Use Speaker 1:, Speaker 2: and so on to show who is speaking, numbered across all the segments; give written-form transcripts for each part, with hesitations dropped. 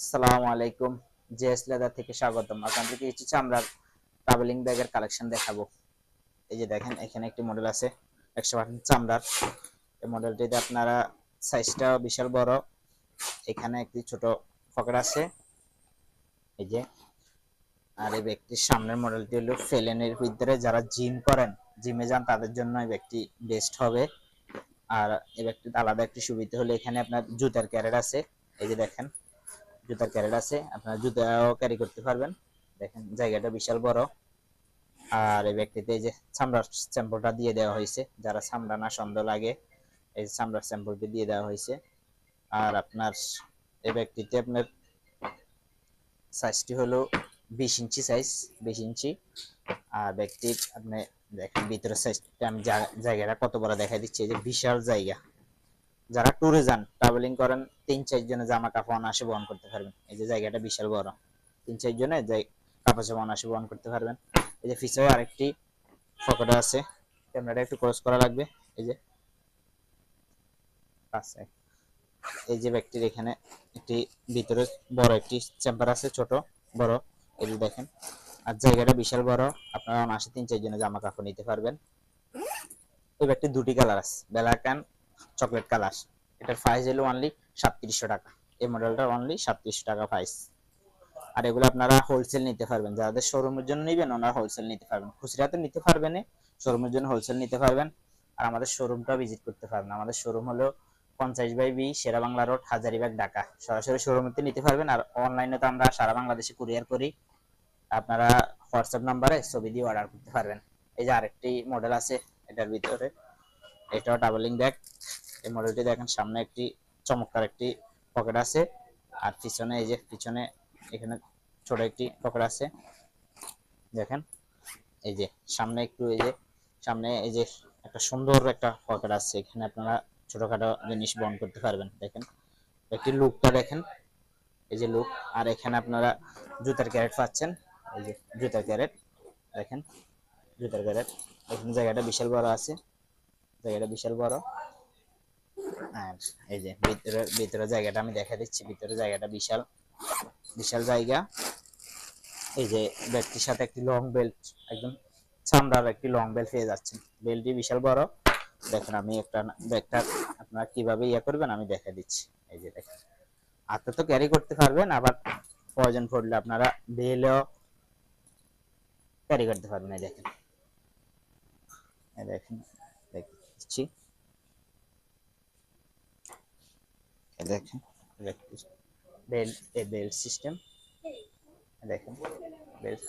Speaker 1: আসসালামু আলাইকুম। JS leather থেকে স্বাগতম। আপনাদেরকে কিছু চামড়ার ট্রাভেলিং ব্যাগের কালেকশন দেখাবো। এই যে দেখেন, এখানে একটি মডেল আছে 100% চামড়ার। এই মডেলটিতে আপনারা সাইজটা বিশাল বড়। এখানে একটি ছোট পকেট আছে, এই যে। আর এই ব্যাগটির সামনের মডেলটি হলো ফেলেনের ভিতরে যারা জিম করেন, জিমে যান, তাদের জন্য এই ব্যাগটি বেস্ট হবে। আর এই ব্যাগটিতে আলাদা একটি সুবিধা হলো এখানে আপনার জুতার ক্যারেট আছে। এই যে দেখেন, জুতার ক্যারেট আছে, আপনারা জুতাও ক্যারি করতে পারবেন। দেখেন জায়গাটা বিশাল বড়। আর এই ব্যক্তিতে এই যে চামড়ার স্যাম্পলটা দিয়ে দেওয়া হয়েছে, যারা চামড়া না সন্দেহ লাগে, এই চামড়ার স্যাম্পলটি দিয়ে দেওয়া হয়েছে। আর আপনার এই ব্যক্তিতে আপনার সাইজটি হলো 20 ইঞ্চি সাইজ, 20 ইঞ্চি। আর ব্যক্তির আপনি দেখেন ভিতরের সাইজটা, আমি জায়গাটা কত বড় দেখা দিচ্ছি। এই যে বিশাল জায়গা, যারা ট্যুরে যান, ট্রাভেলিং করেন, 3-4 জনের জামা কাপড় অনায়াসে বহন করতে পারবেন। এই যে জায়গাটা বিশাল বড়, 3-4 জনের কাপড় জামা অনায়াসে বহন করতে পারবেন। এই যে পিছনে আরেকটি পকেট আছে, ক্যামেরাটা একটু ক্লোজ করা লাগবে। এই যে আছে, এই যে ব্যক্তির এখানে একটি ভিতরে বড় একটি চেম্বার আছে, ছোট বড়, এই যে দেখেন। আর জায়গাটা বিশাল বড়, আপনারা অনায়াসে 3-4 জনের জামা কাপড় নিতে পারবেন। এই ব্যাগটির দুটি কালার আছে, ব্ল্যাক অ্যান্ড চকলেট কালার। এটার প্রাইস হলো অনলি 3700 টাকা। এই মডেলটা অনলি 3700 টাকা প্রাইস। আর এগুলো আপনারা হোলসেল নিতে পারবেন, যাদের শোরুমের জন্য নেবেন ওনারা হোলসেল নিতে পারবেন, খুচরাতে নিতে পারবেন, শোরুমের জন্য হোলসেল নিতে পারবেন। আর আমাদের শোরুমটা ভিজিট করতে পারবেন। আমাদের শোরুম হলো 50/20 শেরা বাংলা রোড, হাজারীবাগ, ঢাকা। সরাসরি শোরুমেতে নিতে পারবেন। আর অনলাইনে তো আমরা সারা বাংলাদেশে কুরিয়ার করি, আপনারা হোয়াটসঅ্যাপ নাম্বারে ছবি দিয়ে অর্ডার করতে পারবেন। এই যে আরেকটি মডেল আছে এটার ভিতরে, এটাও ট্রাভেলিং ব্যাগ। এই মডেলটি দেখেন, সামনে একটি চমৎকার একটি পকেট আছে। আর পিছনে এই যে পিছনে এখানে ছোট একটি পকেট আছে, দেখেন। এই যে সামনে একটু, এই যে সামনে এই যে একটা সুন্দর একটা পকেট আছে, এখানে আপনারা ছোটখাটো জিনিস বহন করতে পারবেন। দেখেন একটি লুকটা দেখেন, এই যে লুক। আর এখানে আপনারা জুতার ক্যারেট পাচ্ছেন, এই যে জুতার ক্যারেট দেখেন, জুতার ক্যারেট। এখানে জায়গাটা বিশাল বড় আছে, জায়গাটা বিশাল বড়। আর এই যে ভিতরে জায়গাটা আমি দেখা দিচ্ছি, ভিতরে জায়গাটা বিশাল বিশাল জায়গা। এই যে ব্যাগটির সাথে একটি লং বেল্ট, একদম চামড়ার একটি লং বেল্ট পেয়ে যাচ্ছেন। বেল্টটি বিশাল বড়। দেখেন আমি একটা ব্যাগটা আপনারা কিভাবে করবেন আমি দেখা দিচ্ছি। এই যে দেখেন, হাতে তো ক্যারি করতে পারবেন, আবার প্রয়োজন পড়লে আপনারা বেলও ক্যারি করতে পারবেন। এই দেখেন, এই দেখেন দেখছি, এই দেখেন বেল্ট, এই বেল্ট সিস্টেম দেখেন, বেল্ট।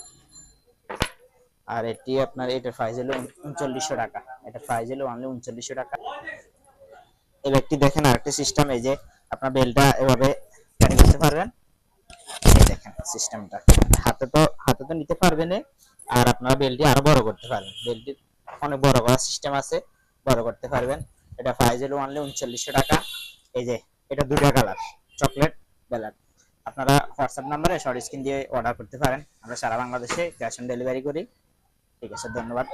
Speaker 1: আর এটি আপনার, এটার প্রাইস হলো 3900 টাকা। এটার প্রাইস হলো অনলি 3900 টাকা। এই ব্যাগটি দেখেন আরেকটি সিস্টেম, এই যে আপনার বেলটা এভাবে ক্যারি করতে পারবেন। এই দেখেন সিস্টেমটা, হাতে তো নিতে পারবেন। আর আপনারা বেলটি আরো বড় করতে পারবেন, বেলটি অনেক বড় করার সিস্টেম আছে, বড় করতে পারবেন। এটা প্রাইস হলো অনলি 3900 টাকা। এই যে এটা দুটো কালার, চকলেট, ব্ল্যাক। আপনারা হোয়াটসঅ্যাপ নাম্বারে শর্ট স্ক্রিন দিয়ে অর্ডার করতে পারেন। আমরা সারা বাংলাদেশে ক্যাশ অন ডেলিভারি করি। ঠিক আছে, ধন্যবাদ।